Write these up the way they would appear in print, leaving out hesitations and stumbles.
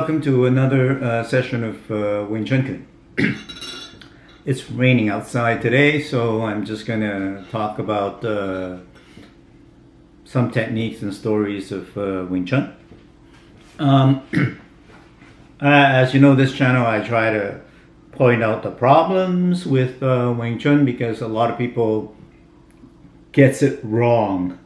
welcome to another session of Wing Chun. It's raining outside today, so I'm just gonna talk about some techniques and stories of Wing Chun. As you know, this channel I try to point out the problems with Wing Chun because a lot of people gets it wrong.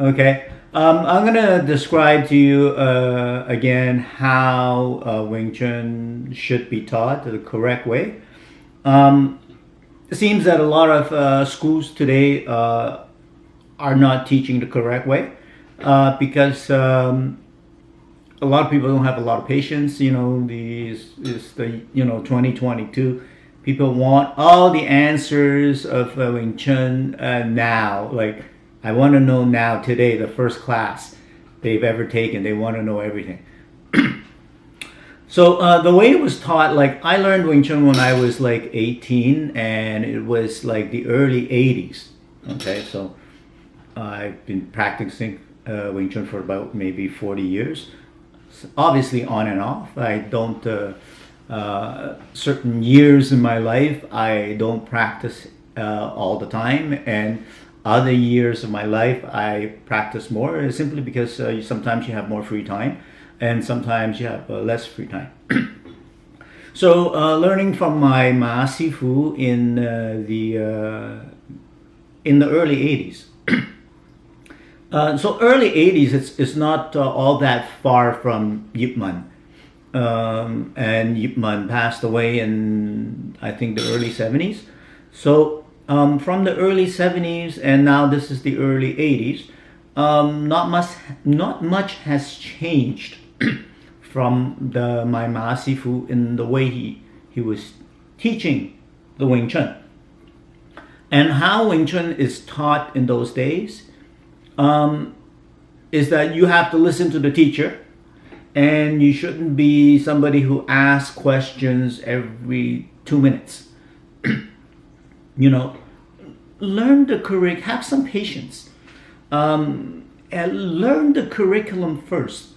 Okay. I'm going to describe to you again how Wing Chun should be taught the correct way. It seems that a lot of schools today are not teaching the correct way because a lot of people don't have a lot of patience. You know, is the 2022. People want all the answers of Wing Chun now, like. I want to know now, today, the first class they've ever taken. They want to know everything. So the way it was taught, like I learned Wing Chun when I was like 18, and it was like the early 80s. Okay, so I've been practicing Wing Chun for about maybe 40 years. So obviously on and off. I don't, certain years in my life, I don't practice all the time. And other years of my life I practice more simply because sometimes you have more free time and sometimes you have less free time. So learning from my Ma Sifu in the early 80s. So early 80s, it's not all that far from Yip Man. And Yip Man passed away in, I think, the early 70s. So from the early 70s and now this is the early 80s, not much has changed from my Ma Sifu in the way he was teaching the Wing Chun. And how Wing Chun is taught in those days is that you have to listen to the teacher, and you shouldn't be somebody who asks questions every 2 minutes. Learn the curriculum, have some patience, and learn the curriculum first.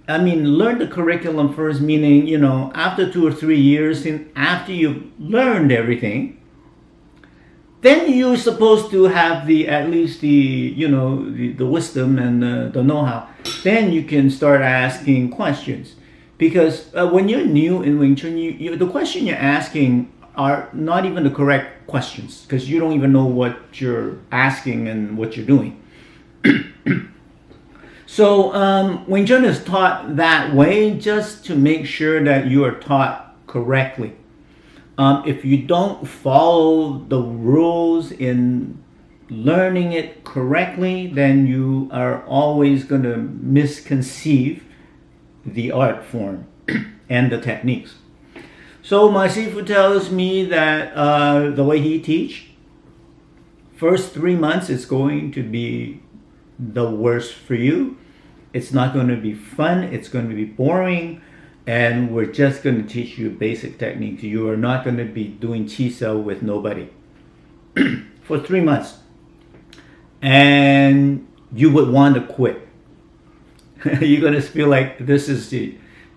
I mean, learn the curriculum first, meaning, after 2 or 3 years, and after you've learned everything, then you're supposed to have at least the wisdom and the know-how. Then you can start asking questions. Because when you're new in Wing Chun, the question you're asking are not even the correct questions because you don't even know what you're asking and what you're doing. So Wing Chun is taught that way just to make sure that you are taught correctly. If you don't follow the rules in learning it correctly, then you are always going to misconceive the art form and the techniques. So my Sifu tells me that the way he teach, first 3 months is going to be the worst for you. It's not going to be fun. It's going to be boring. And we're just going to teach you basic techniques. You are not going to be doing chi sao with nobody for 3 months. And you would want to quit. You're going to feel like this is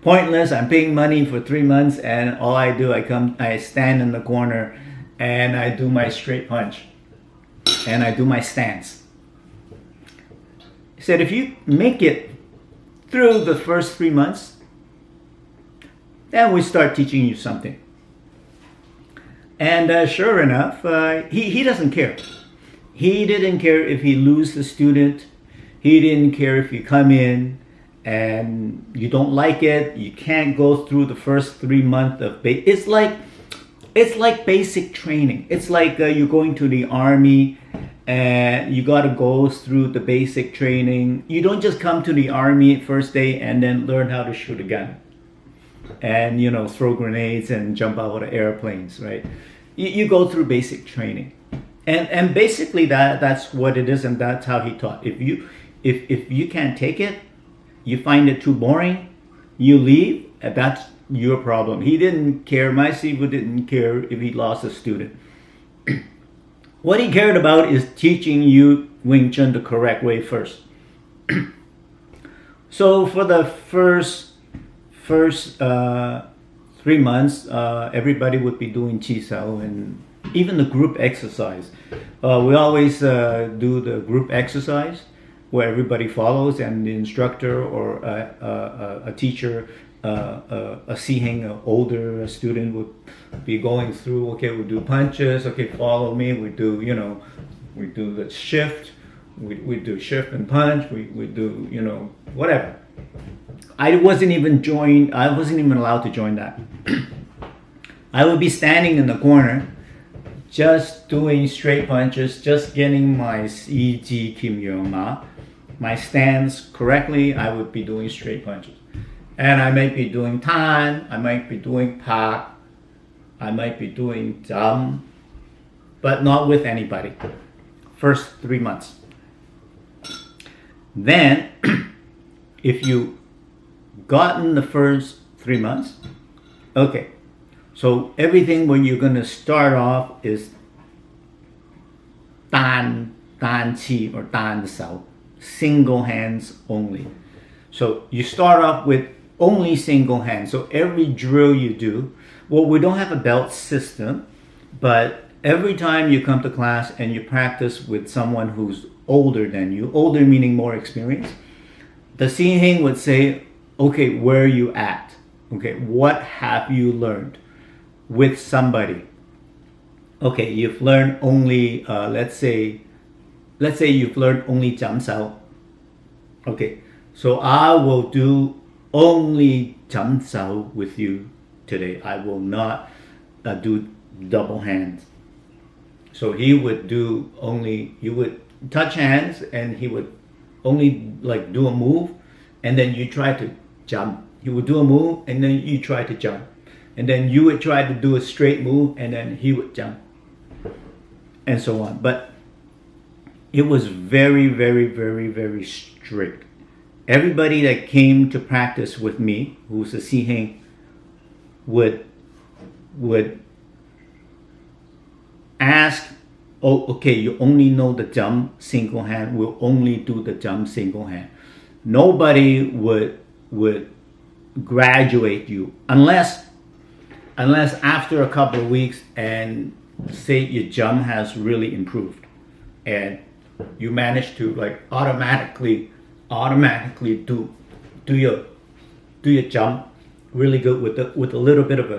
pointless. I'm paying money for 3 months, and all I do, I stand in the corner and I do my straight punch and I do my stance. He said, if you make it through the first 3 months, then we start teaching you something. And sure enough, he doesn't care. He didn't care if he loses the student. He didn't care if you come in and you don't like it. You can't go through the first 3 months of it's like basic training. It's like you're going to the army and you got to go through the basic training. You don't just come to the army first day and then learn how to shoot a gun and throw grenades and jump out of airplanes, right? You go through basic training, and basically that's what it is, and that's how he taught. If you can't take it, you find it too boring, you leave, and that's your problem. He didn't care. My Sifu didn't care if he lost a student. What he cared about is teaching you Wing Chun the correct way first. So for the first first 3 months, everybody would be doing chi sao and even the group exercise. We always do the group exercise where everybody follows, and the instructor or a teacher, a sihing, an older student would be going through. Okay, we do punches. Okay, follow me. We do, we do the shift. We do shift and punch. We do, whatever. I wasn't even allowed to join that. I would be standing in the corner, just doing straight punches, just getting my Ji Kim Yong Ma, my stance correctly. I would be doing straight punches, and I might be doing Tan, I might be doing Pak, I might be doing Jam, but not with anybody. First 3 months. Then, if you gotten the first 3 months, okay, so everything when you're gonna start off is Dan Chi or Dan Sao, single hands only. So you start off with only single hands. So every drill you do, well, we don't have a belt system, but every time you come to class and you practice with someone who's older than you, older meaning more experienced, the Sihing would say, okay, where are you at? Okay, what have you learned with somebody? Okay, you've learned only, let's say you've learned only Jam Sao. Okay, so I will do only Jam Sao with you today. I will not do double hands. So he would do only, you would touch hands and he would only like do a move, and then you try to jump. He would do a move and then you try to jump. And then you would try to do a straight move and then he would jump. And so on. But it was very, very, very, very strict. Everybody that came to practice with me, who's a Sihing, would ask, oh, okay, you only know the jump single hand, we'll only do the jump single hand. Nobody would graduate you unless after a couple of weeks and say your jump has really improved and you manage to like automatically do your jump really good with a little bit of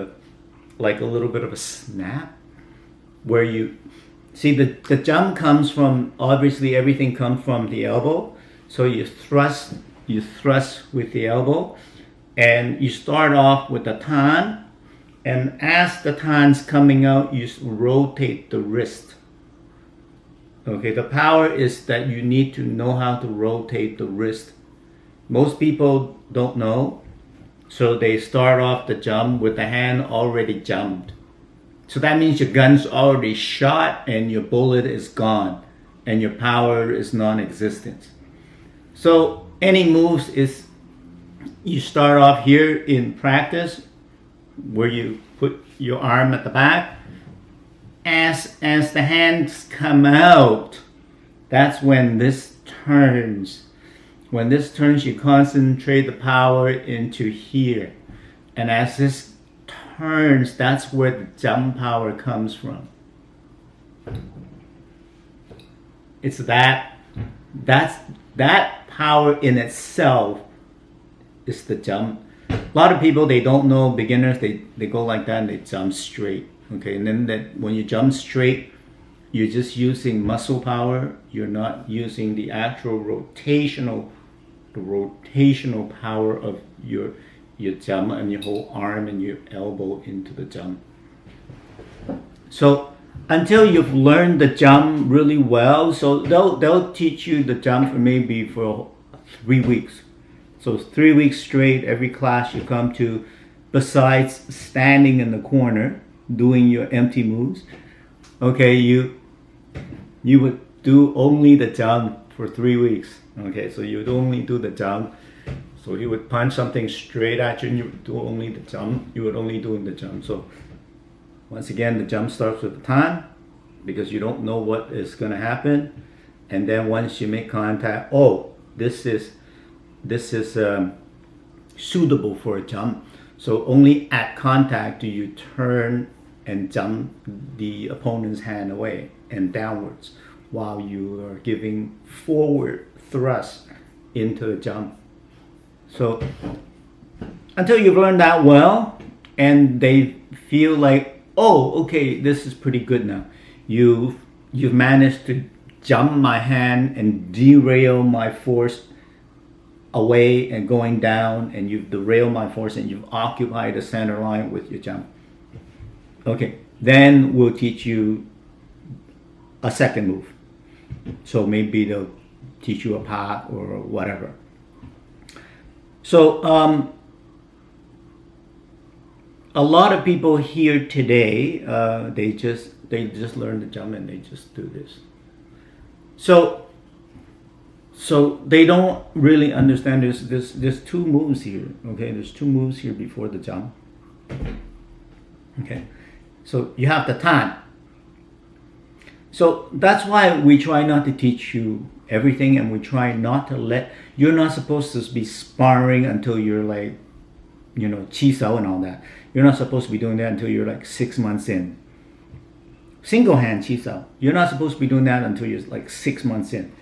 a snap, where you see the jump comes from, obviously everything comes from the elbow, so you thrust with the elbow, and you start off with the tan, and as the tan's coming out, you rotate the wrist. Okay, the power is that you need to know how to rotate the wrist. Most people don't know, so they start off the jump with the hand already jumped. So that means your gun's already shot and your bullet is gone and your power is non-existent. So any moves is, you start off here in practice where you put your arm at the back. As the hands come out, that's when this turns. When this turns, you concentrate the power into here. And as this turns, that's where the jump power comes from. It's that power in itself is the jump. A lot of people, they don't know, beginners, they go like that and they jump straight. Okay, and then when you jump straight, you're just using muscle power. You're not using the actual rotational power of your jump and your whole arm and your elbow into the jump. So until you've learned the jump really well, so they'll teach you the jump for 3 weeks. So 3 weeks straight, every class you come to, besides standing in the corner doing your empty moves, okay, you would do only the jump for 3 weeks. Okay, so you would only do the jump. So you would punch something straight at you and you would do only the jump. You would only do the jump. So once again, the jump starts with the tan because you don't know what is going to happen. And then once you make contact, oh, this is suitable for a jump. So only at contact do you turn and jump the opponent's hand away and downwards while you are giving forward thrust into the jump. So until you've learned that well and they feel like, oh, okay, this is pretty good now. You've managed to jump my hand and derail my force away and going down, and you've derailed my force and you've occupied the center line with your jump. Okay, then we'll teach you a second move. So maybe they'll teach you a path or whatever. So a lot of people here today, they just learn to jump and they just do this. So they don't really understand there's two moves here. Okay, there's two moves here before the jump. Okay, so you have the tan. So that's why we try not to teach you everything, and we try not to you're not supposed to be sparring until you're like, you know, chi sao and all that. You're not supposed to be doing that until you're like 6 months in. Single hand chi sao. You're not supposed to be doing that until you're like 6 months in.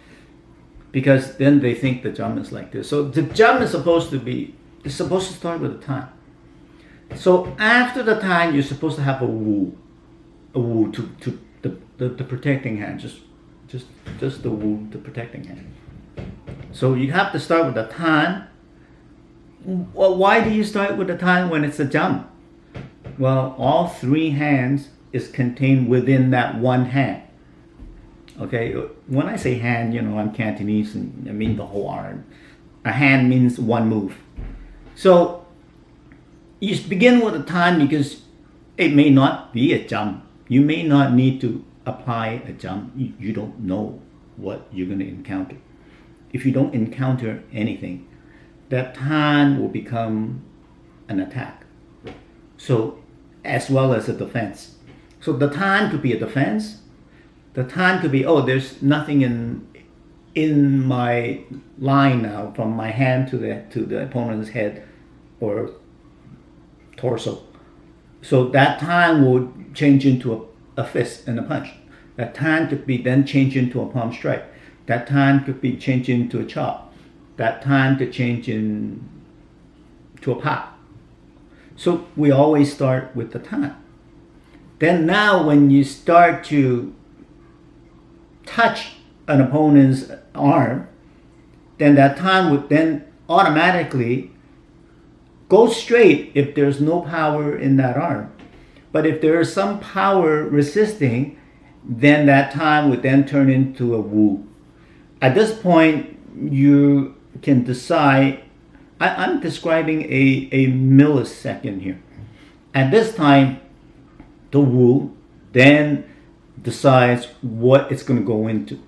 Because then they think the jump is like this. So the jump is supposed to start with a tan. So after the tan, you're supposed to have a wu to the protecting hand, just the wu, the protecting hand. So you have to start with the tan. Well, why do you start with the tan when it's a jump? Well, all three hands is contained within that one hand. Okay, when I say hand, you know, I'm Cantonese and I mean the whole arm. A hand means one move. So you begin with a tan because it may not be a jump. You may not need to apply a jump. You don't know what you're going to encounter. If you don't encounter anything, that tan will become an attack. So, as well as a defense. So the tan could be a defense. The tan could be, oh, there's nothing in my line now from my hand to the opponent's head or torso. So that tan will change into a fist and a punch. That tan could be then changed into a palm strike. That tan could be changed into a chop. That tan could change into a pop. So we always start with the tan. Then now when you start to touch an opponent's arm, then that tan would then automatically go straight if there's no power in that arm. But if there is some power resisting, then that tan would then turn into a wu. At this point, you can decide, I'm describing a millisecond here. At this time, the wu then decides what it's going to go into.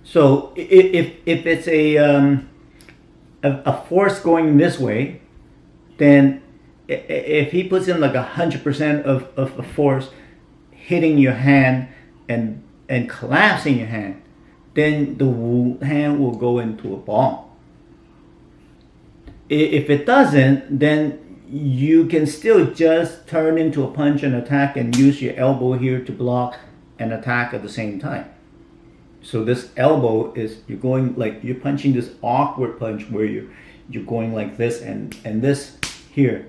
So if it's a force going this way, then if he puts in like 100% of a force hitting your hand and collapsing your hand, then the hand will go into a bomb. If it doesn't, then you can still just turn into a punch and attack and use your elbow here to block and attack at the same time. So this elbow is, you're going like, you're punching this awkward punch where you're going like this and this here.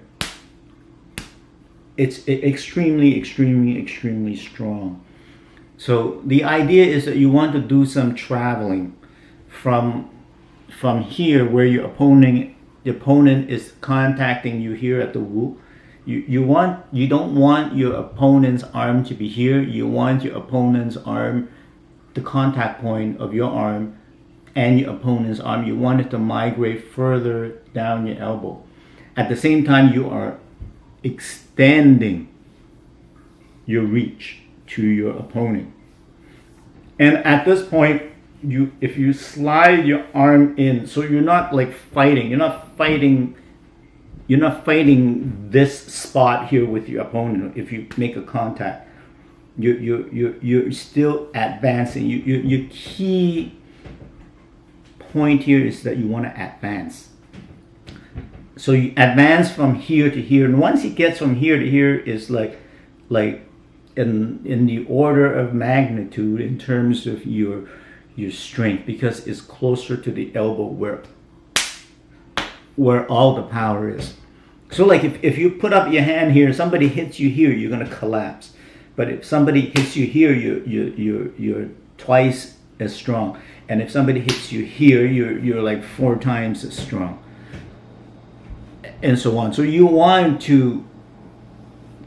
It's extremely, extremely, extremely strong. So the idea is that you want to do some traveling from here where the opponent is contacting you here at the wu. You don't want your opponent's arm to be here. You want your opponent's arm, the contact point of your arm and your opponent's arm, you want it to migrate further down your elbow. At the same time, you are extending your reach to your opponent. And at this point, if you slide your arm in, so you're not like fighting, you're not fighting this spot here with your opponent. If you make a contact, you're still advancing. Your key point here is that you want to advance. So you advance from here to here, and once he gets from here to here, is like in the order of magnitude in terms of your strength, because it's closer to the elbow where all the power is. So like if you put up your hand here, somebody hits you here, you're gonna collapse. But if somebody hits you here, you're twice as strong. And if somebody hits you here, you're like 4 times as strong. And so on. So you want to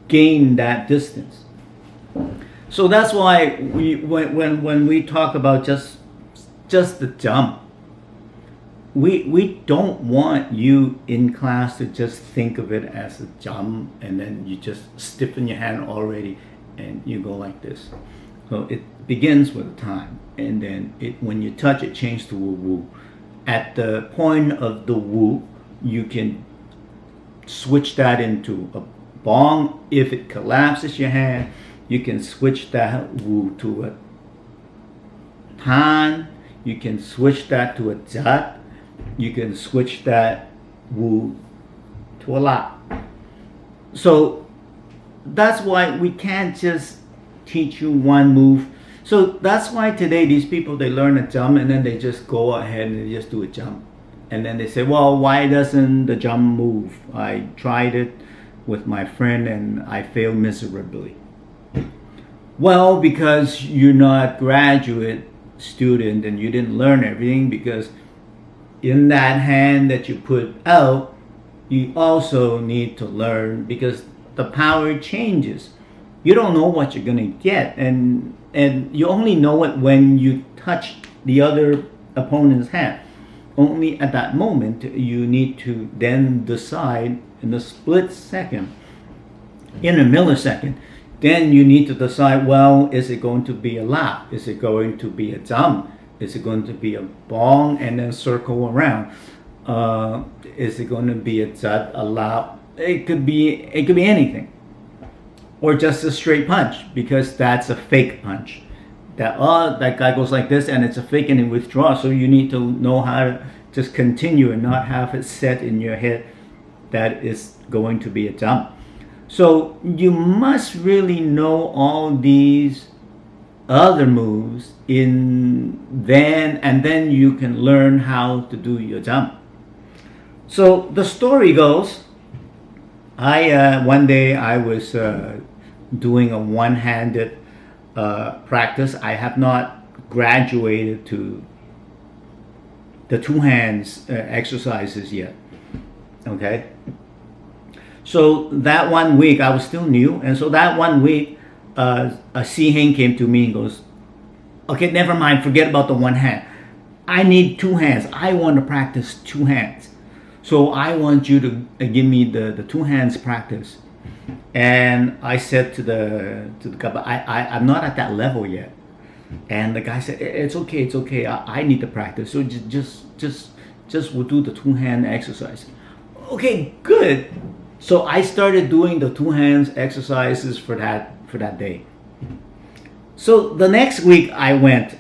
gain that distance. So that's why when we talk about just the jump, we don't want you in class to just think of it as a jump and then you just stiffen your hand already and you go like this. So it begins with time, and then when you touch it, changes to woo. At the point of the woo, you can switch that into a bong. If it collapses your hand, you can switch that woo to a tan. You can switch that to a jat. You can switch that woo to a la. So that's why we can't just teach you one move. So that's why today these people, they learn a jump and then they just go ahead and they just do a jump. And then they say, well, why doesn't the jump move? I tried it with my friend and I failed miserably. Well, because you're not graduate student and you didn't learn everything, because in that hand that you put out, you also need to learn, because the power changes. You don't know what you're gonna get, and you only know it when you touch the other opponent's hand. Only at that moment you need to then decide in a split second, in a millisecond. Then you need to decide, well, is it going to be a lap? Is it going to be a jump? Is it going to be a bong and then circle around? Is it going to be a jat, a lap? It could be anything. Or just a straight punch, because that's a fake punch. That guy goes like this and it's a fake and it withdraws. So you need to know how to just continue and not have it set in your head that is going to be a jump. So you must really know all these other moves and then you can learn how to do your jump. So the story goes, one day I was doing a one-handed practice. I have not graduated to the two hands exercises yet. Okay. So that 1 week I was still new, and so that 1 week a Si Heng came to me and goes, okay, never mind, forget about the one hand. I need two hands. I want to practice two hands. So I want you to give me the two hands practice. And I said to the guy, but I'm not at that level yet. And the guy said, it's okay. I need to practice. So just we'll do the two hand exercise. Okay, good. So I started doing the two hands exercises for that day. So the next week I went.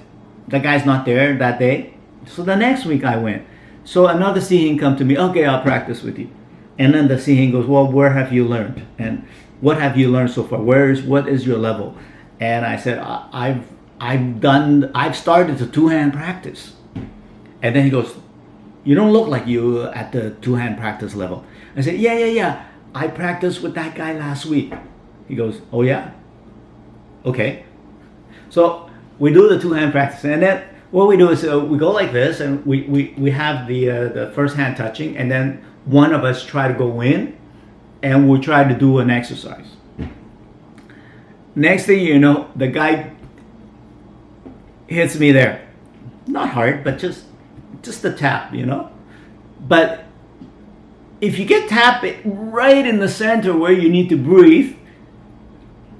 The guy's not there that day. So the next week I went. So another Si Heng come to me. Okay, I'll practice with you. And then the Si Heng goes, well, where have you learned? And what have you learned so far? What is your level? And I said, I've started the two hand practice. And then he goes, you don't look like you at the two hand practice level. I said, yeah. I practiced with that guy last week. He goes, oh yeah? Okay. So we do the two hand practice, and then what we do is we go like this, and we have the first hand touching, and then one of us try to go in, and we'll try to do an exercise. Next thing you know, the guy hits me there. Not hard, but just a tap, But if you get tapped right in the center where you need to breathe,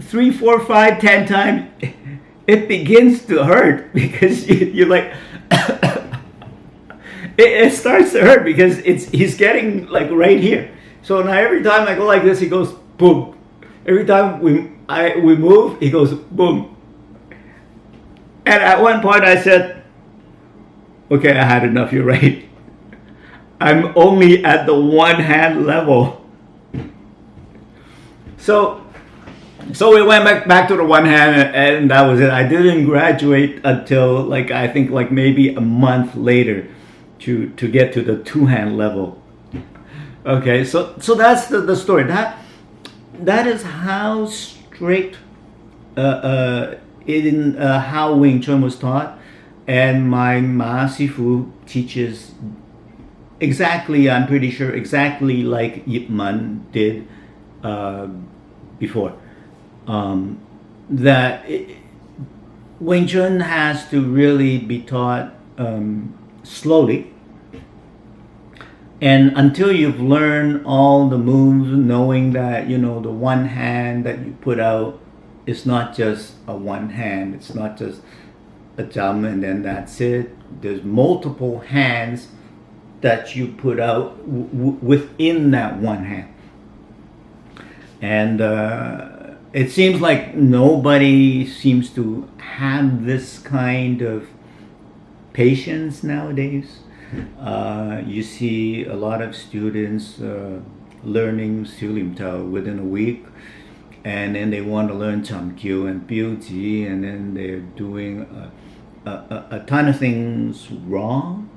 3, 4, 5, 10 times, it begins to hurt, because you're like, it starts to hurt because he's getting like right here. So now every time I go like this, he goes boom. Every time we move, he goes boom. And at one point I said, okay, I had enough, you're right. I'm only at the one hand level. So so we went back to the one hand, and that was it. I didn't graduate until like I think like maybe a month later to get to the two hand level. Okay, so that's the story. That is how strict in how Wing Chun was taught, and my Ma Sifu teaches exactly. I'm pretty sure exactly like Yip Man did uh, before. Um, that Wing Chun has to really be taught slowly, and until you've learned all the moves, knowing that you know the one hand that you put out is not just a one hand, it's not just a jump and then that's it. There's multiple hands that you put out within that one hand, and it seems like nobody seems to have this kind of patience nowadays. You see a lot of students learning Silim Tao within a week, and then they want to learn Cham Kyu and Piu Ji, and then they're doing a ton of things wrong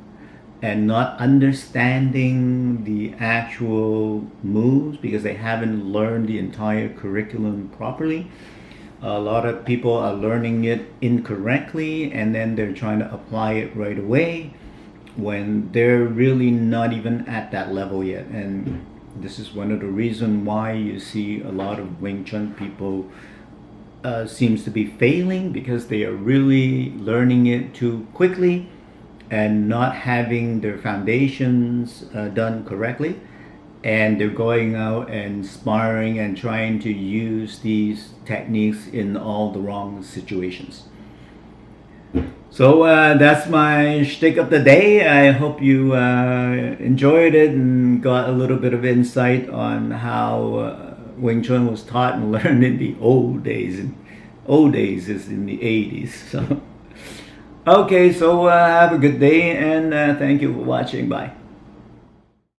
and not understanding the actual moves because they haven't learned the entire curriculum properly. A lot of people are learning it incorrectly, and then they're trying to apply it right away when they're really not even at that level yet. And this is one of the reasons why you see a lot of Wing Chun people seems to be failing, because they are really learning it too quickly and not having their foundations done correctly, and they're going out and sparring and trying to use these techniques in all the wrong situations. So that's my shtick of the day. I hope you enjoyed it and got a little bit of insight on how Wing Chun was taught and learned in the old days. And old days is in the 80s. So okay, so have a good day, and thank you for watching. Bye.